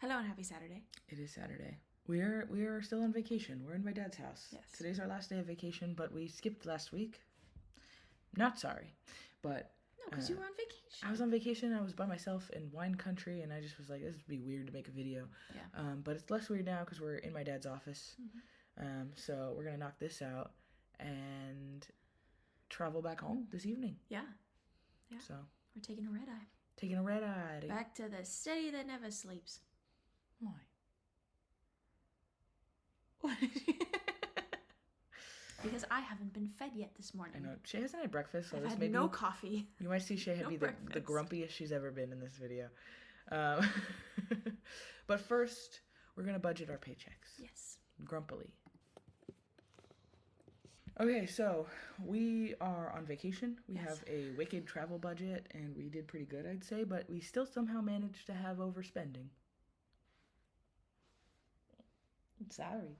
Hello and happy Saturday. It is Saturday. We are still on vacation. We're in my dad's house. Yes. Today's our last day of vacation, but we skipped last week. Not sorry, but No, because you were on vacation. I was on vacation. I was by myself in wine country, and I just was like, this would be weird to make a video. Yeah. But it's less weird now because we're in my dad's office. Mm-hmm. So we're gonna knock this out and travel back home this evening. Yeah. Yeah. So we're taking a red eye. Taking a red eye. Back to the city that never sleeps. Why? Because I haven't been fed yet this morning. I know. Shay hasn't had breakfast, so I've this had may no be, coffee. You might see Shay No be breakfast. the grumpiest she's ever been in this video. But first, we're going to budget our paychecks. Yes. Grumpily. Okay, so we are on vacation. We Yes. have a wicked travel budget, and we did pretty good, I'd say, but we still somehow managed to have overspending. Sorry.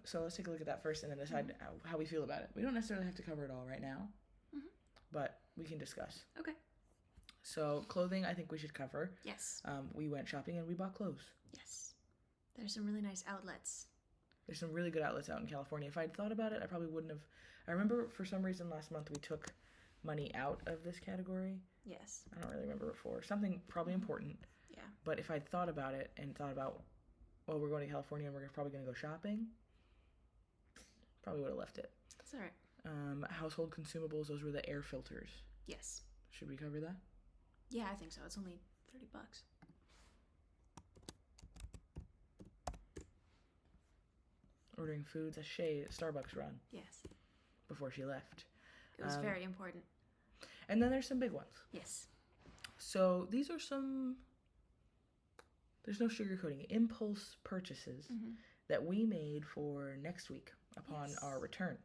So let's take a look at that first and then decide how we feel about it. We don't necessarily have to cover it all right now, but we can discuss. Okay. So clothing, I think we should cover. Yes. We went shopping and we bought clothes. Yes. There's some really nice outlets. There's some really good outlets out in California. If I'd thought about it, I probably wouldn't have. I remember for some reason last month we took money out of this category. Yes. I don't really remember it for. Something probably important. Yeah. But if I'd thought about it and thought about, well, we're going to California and we're probably going to go shopping, probably would have left it. It's all right. Household consumables, those were the air filters. Yes. Should we cover that? Yeah, I think so. It's only $30. Ordering foods, a Starbucks run. Yes. Before she left. It was very important. And then there's some big ones. Yes. So these are some, there's no sugarcoating, impulse purchases that we made for next week upon our return.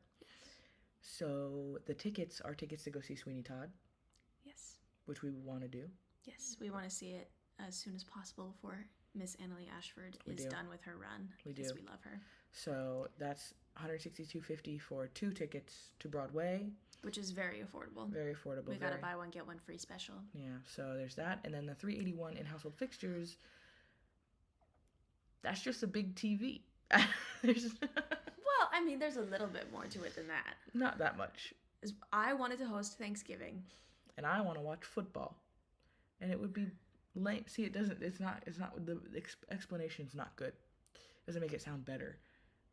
So the tickets are tickets to go see Sweeney Todd. Yes. Which we want to do. Yes, we want to see it as soon as possible before Miss Annalie Ashford is done with her run. We do. Because we love her. So that's $162.50 for 2 tickets to Broadway. Which is very affordable. Very affordable. We got to buy one, get one free special. Yeah, so there's that. And then the $381 in household fixtures, that's just a big TV. Well, I mean, there's a little bit more to it than that. Not that much. I wanted to host Thanksgiving. And I want to watch football. And it would be lame. See, it's not, the explanation's not good. It doesn't make it sound better.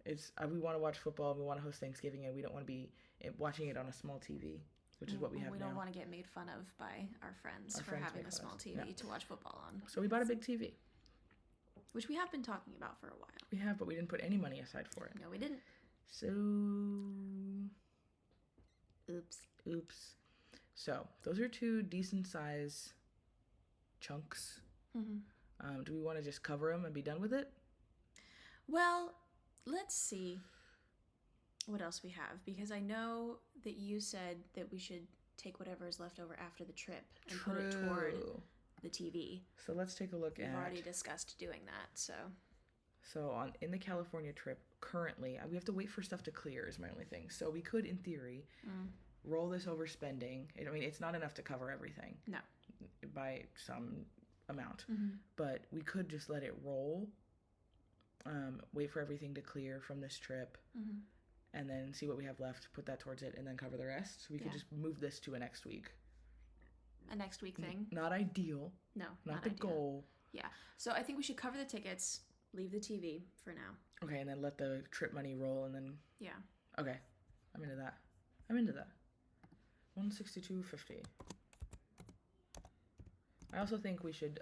It's, we want to watch football, we want to host Thanksgiving, and we don't want to be watching it on a small TV, which is what we have now. We don't want to get made fun of by our friends for having a small TV to watch football on. So we bought a big TV. Which we have been talking about for a while. We have, but we didn't put any money aside for it. No, we didn't. So... Oops. So, those are 2 decent size chunks. Do we want to just cover them and be done with it? Well, let's see what else we have. Because I know that you said that we should take whatever is left over after the trip and put it toward the TV. So let's take a look at... We've already discussed doing that, so... So in the California trip, currently, we have to wait for stuff to clear is my only thing. So we could, in theory, roll this over spending. I mean, it's not enough to cover everything. No. By some amount. But we could just let it roll, wait for everything to clear from this trip, and then see what we have left, put that towards it, and then cover the rest. So we could just move this to a next week. A next week thing? Not ideal. No, not the ideal. goal. Yeah. So I think we should cover the tickets, leave the TV for now. Okay, and then let the trip money roll, and then... Yeah. Okay. I'm into that. $162.50. I also think we should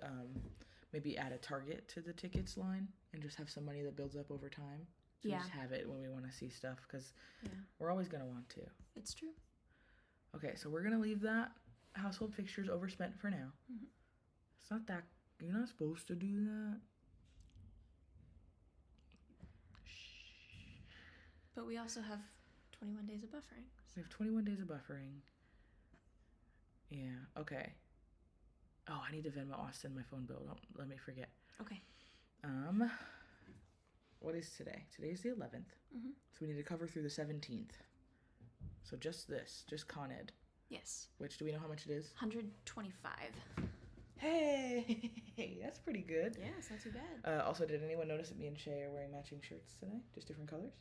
maybe add a target to the tickets line and just have some money that builds up over time. So we just have it when we want to see stuff, because we're always going to want to. It's true. Okay, so we're going to leave that household fixtures overspent for now. It's not that... You're not supposed to do that. But we also have 21 days of buffering. We have 21 days of buffering. Yeah, okay. Oh, I need to Venmo Austin my phone bill. Don't let me forget. Okay. What is today? Today's the 11th. So we need to cover through the 17th. So just this, just Con Ed. Yes. Which, do we know how much it is? $125. Hey, that's pretty good. Yeah, it's not too bad. Also, did anyone notice that me and Shay are wearing matching shirts today? Just different colors?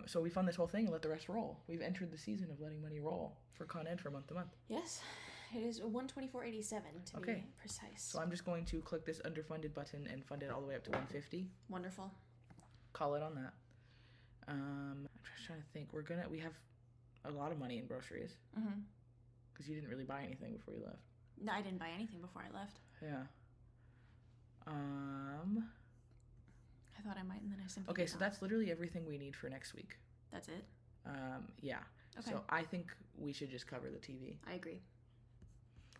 So we fund this whole thing and let the rest roll. We've entered the season of letting money roll for Con Ed for month to month. Yes, it is $124.87 to be precise. So I'm just going to click this underfunded button and fund it all the way up to $150. Wonderful. Call it on that. I'm just trying to think. We have a lot of money in groceries. Mm-hmm. Because you didn't really buy anything before you left. No, I didn't buy anything before I left. Yeah. I thought I might, and then I simply Okay, did so not. that's literally everything we need for next week. That's it? Yeah. Okay. So I think we should just cover the TV. I agree.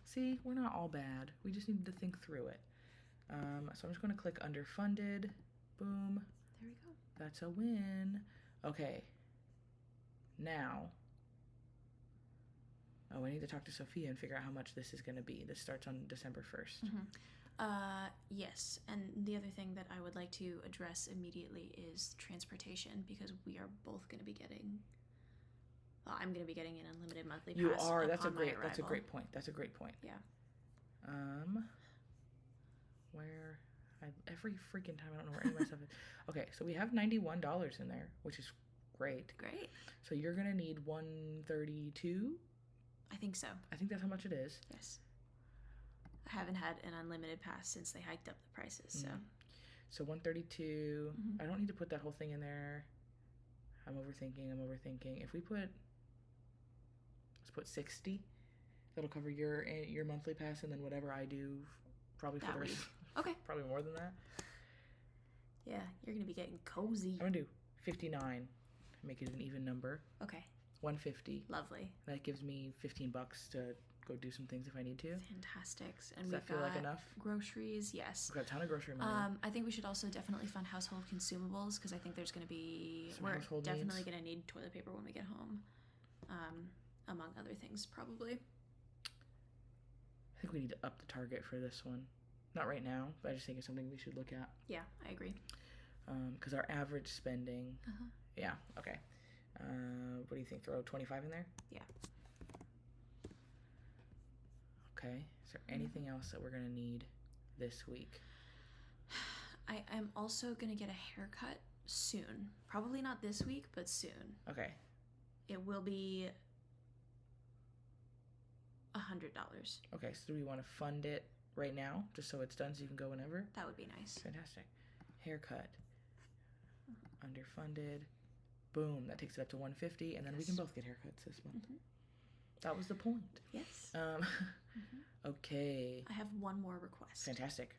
See, we're not all bad. We just needed to think through it. So I'm just going to click underfunded. Boom. There we go. That's a win. Okay. Now. Oh, I need to talk to Sophia and figure out how much this is going to be. This starts on December 1st. Mm-hmm. Yes, and the other thing that I would like to address immediately is transportation, because we are both going to be getting... Well, I'm going to be getting an unlimited monthly pass. You are. That's a upon my great point. That's a great point. Yeah. Where... every freaking time I don't know where any of my stuff is. Okay, so we have $91 in there, which is great. Great. So you're going to need $132? I think so. I think that's how much it is. Yes. I haven't had an unlimited pass since they hiked up the prices, so... So 132. I don't need to put that whole thing in there. I'm overthinking. If we put... Let's put 60. That'll cover your monthly pass, and then whatever I do, probably for the rest. Okay. Probably more than that. Yeah, you're going to be getting cozy. I'm going to do 59. Make it an even number. Okay. 150. Lovely. That gives me $15 to go do some things if I need to. Fantastic. And Does that feel like enough? Groceries, yes. We've got a ton of grocery money. I think we should also definitely fund household consumables, because I think there's going to be... Some we're household definitely needs. going to need toilet paper when we get home. Among other things, probably. I think we need to up the target for this one. Not right now, but I just think it's something we should look at. Yeah, I agree. Because our average spending... Yeah, okay. What do you think? Throw 25 in there? Yeah. Okay. Is there anything else that we're going to need this week? I'm also going to get a haircut soon. Probably not this week, but soon. Okay. It will be $100. Okay, so do we want to fund it right now, just so it's done so you can go whenever? That would be nice. Fantastic. Haircut. Underfunded. Boom. That takes it up to 150, and then we can both get haircuts this month. That was the point. Yes. Okay. I have one more request. Fantastic.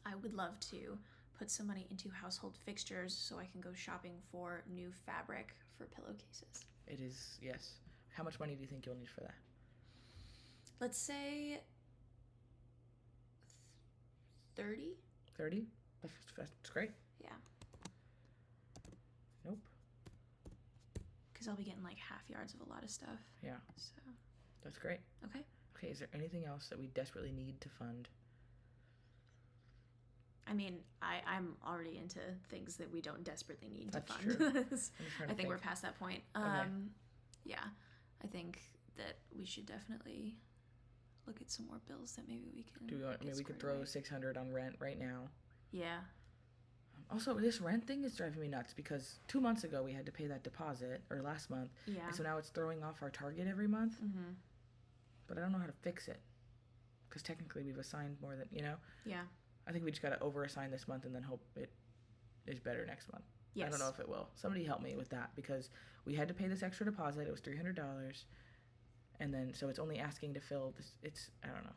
I would love to put some money into household fixtures so I can go shopping for new fabric for pillowcases. It is, yes. How much money do you think you'll need for that? Let's say 30? 30? That's great. Yeah. Nope. Because I'll be getting like half yards of a lot of stuff. Yeah. So. That's great. Okay. Okay, is there anything else that we desperately need to fund? I mean, I'm already into things that we don't desperately need to That's fund. true. I think we're past that point. Okay. Yeah, I think that we should definitely look at some more bills that maybe we can. Do we want? I mean, we could throw 600 on rent right now. Yeah. Also, this rent thing is driving me nuts because 2 months ago we had to pay that deposit, or last month. Yeah. And so now it's throwing off our target every month. But I don't know how to fix it because technically we've assigned more than Yeah. I think we just gotta over-assign this month and then hope it is better next month. Yes. I don't know if it will. Somebody help me with that because we had to pay this extra deposit. It was $300, and then so it's only asking to fill this. It's I don't know.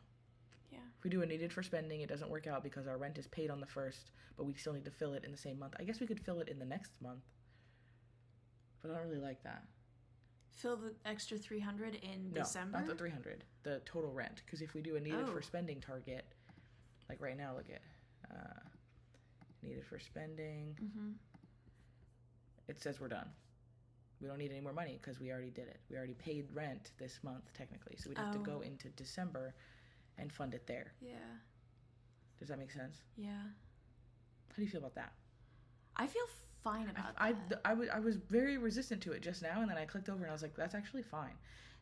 Yeah. If we do a needed for spending, it doesn't work out because our rent is paid on the 1st, but we still need to fill it in the same month. I guess we could fill it in the next month, but I don't really like that. Fill the extra 300 in December? No, not the 300. The total rent. Because if we do a needed for spending target, like right now, look at needed for spending. It says we're done. We don't need any more money because we already did it. We already paid rent this month technically, so we'd have to go into December and fund it there. Yeah. Does that make sense? Yeah. How do you feel about that? I feel fine about that. I was very resistant to it just now, and then I clicked over and I was like, that's actually fine.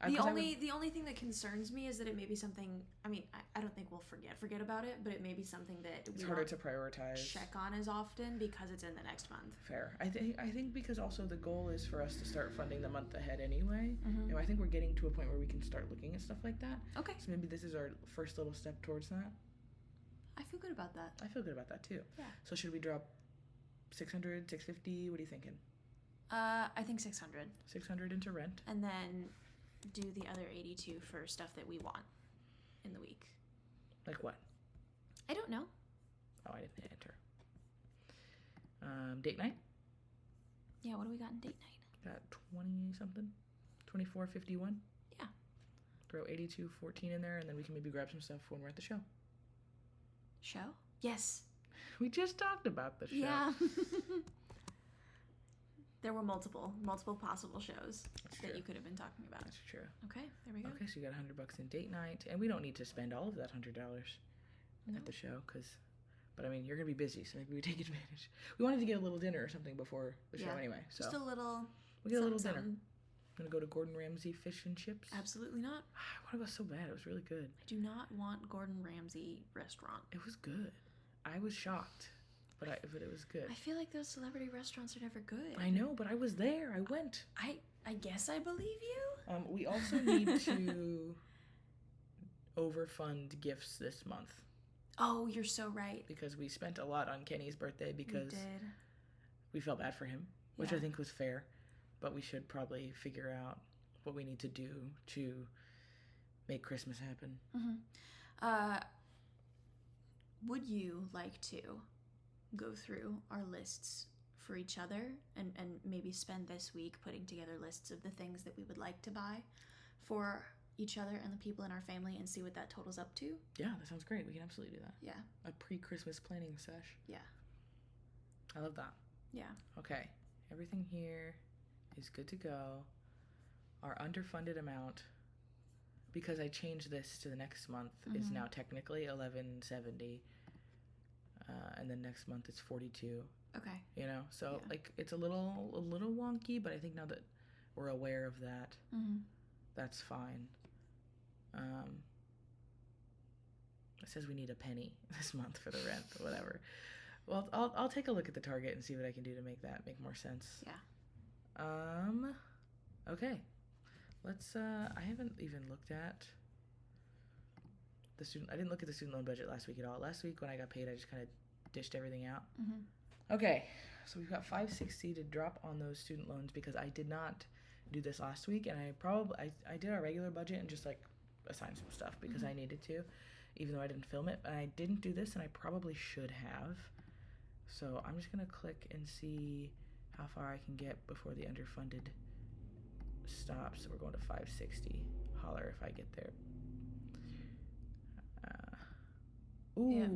The only thing that concerns me is that it may be something. I mean, I don't think we'll forget about it, but it may be something that it's harder to prioritize, check on as often because it's in the next month. Fair. I think because also the goal is for us to start funding the month ahead anyway. Mm-hmm. You know, I think we're getting to a point where we can start looking at stuff like that. Okay. So maybe this is our first little step towards that. I feel good about that. I feel good about that too. Yeah. So should we drop 600, 650? What are you thinking? I think 600. 600 into rent. And then do the other 82 for stuff that we want in the week. Like what? I don't know. Oh, I didn't hit enter. Date night? Yeah, what do we got in date night? Got 20 something? 24.51? Yeah. Throw 82.14 in there, and then we can maybe grab some stuff when we're at the show. Show? Yes. We just talked about the show. Yeah. There were multiple possible shows that you could have been talking about. That's true. Okay, there we go. Okay, so you got $100 in date night, and we don't need to spend all of that $100 at the show, but I mean, you're gonna be busy, so maybe we take advantage. We wanted to get a little dinner or something before the show anyway, so just a little. We get a little dinner. Gonna go to Gordon Ramsay Fish and Chips. Absolutely not. I want to go so bad. It was really good. I do not want Gordon Ramsay restaurant. It was good. I was shocked. But it was good. I feel like those celebrity restaurants are never good. I know, but I was there. I went. I guess I believe you. We also need to overfund gifts this month. Oh, you're so right. Because we spent a lot on Kenny's birthday because we felt bad for him, which I think was fair. But we should probably figure out what we need to do to make Christmas happen. Mm-hmm. Would you like to go through our lists for each other and maybe spend this week putting together lists of the things that we would like to buy for each other and the people in our family and see what that totals up to? Yeah, that sounds great. We can absolutely do that. Yeah. A pre-Christmas planning sesh. Yeah. I love that. Yeah. Okay. Everything here is good to go. Our underfunded amount, because I changed this to the next month, is now technically $11.70. And then next month it's 42. Okay. You know, so like it's a little wonky, but I think now that we're aware of that, that's fine. It says we need a penny this month for the rent or whatever. Well, I'll take a look at the Target and see what I can do to make that make more sense. Yeah. Okay. Let's I haven't even looked at I didn't look at the student loan budget last week at all. Last week when I got paid, I just kind of dished everything out. Okay, so we've got $560 to drop on those student loans because I did not do this last week, and I did our regular budget and just like assigned some stuff because I needed to, even though I didn't film it. And I didn't do this, and I probably should have. So I'm just gonna click and see how far I can get before the underfunded stops. So we're going to 560. Holler if I get there. Ooh. Yeah.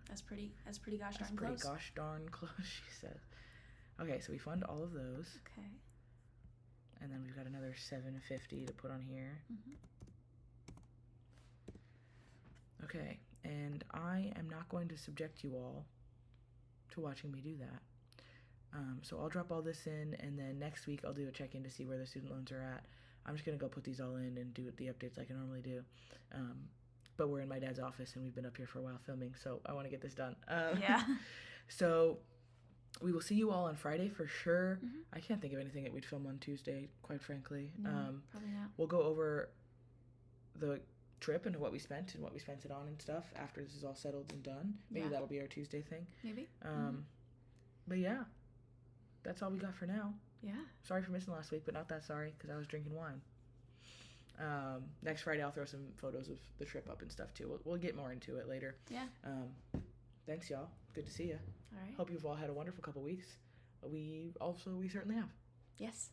That's pretty gosh darn close. Gosh darn close, she said. Okay, so we fund all of those. Okay. And then we've got another $750 to put on here. Okay, and I am not going to subject you all to watching me do that. So I'll drop all this in, and then next week I'll do a check-in to see where the student loans are at. I'm just going to go put these all in and do the updates like I normally do. But we're in my dad's office, and we've been up here for a while filming, so I want to get this done. Yeah. So we will see you all on Friday for sure. I can't think of anything that we'd film on Tuesday, quite frankly. No, probably not. We'll go over the trip and what we spent and what we spent it on and stuff after this is all settled and done. Maybe that'll be our Tuesday thing. Maybe. But yeah, that's all we got for now. Yeah. Sorry for missing last week, but not that sorry because I was drinking wine. Next Friday I'll throw some photos of the trip up and stuff too. We'll get more into it later. Yeah. Thanks y'all. Good to see you. All right. Hope you've all had a wonderful couple weeks. We certainly have. Yes.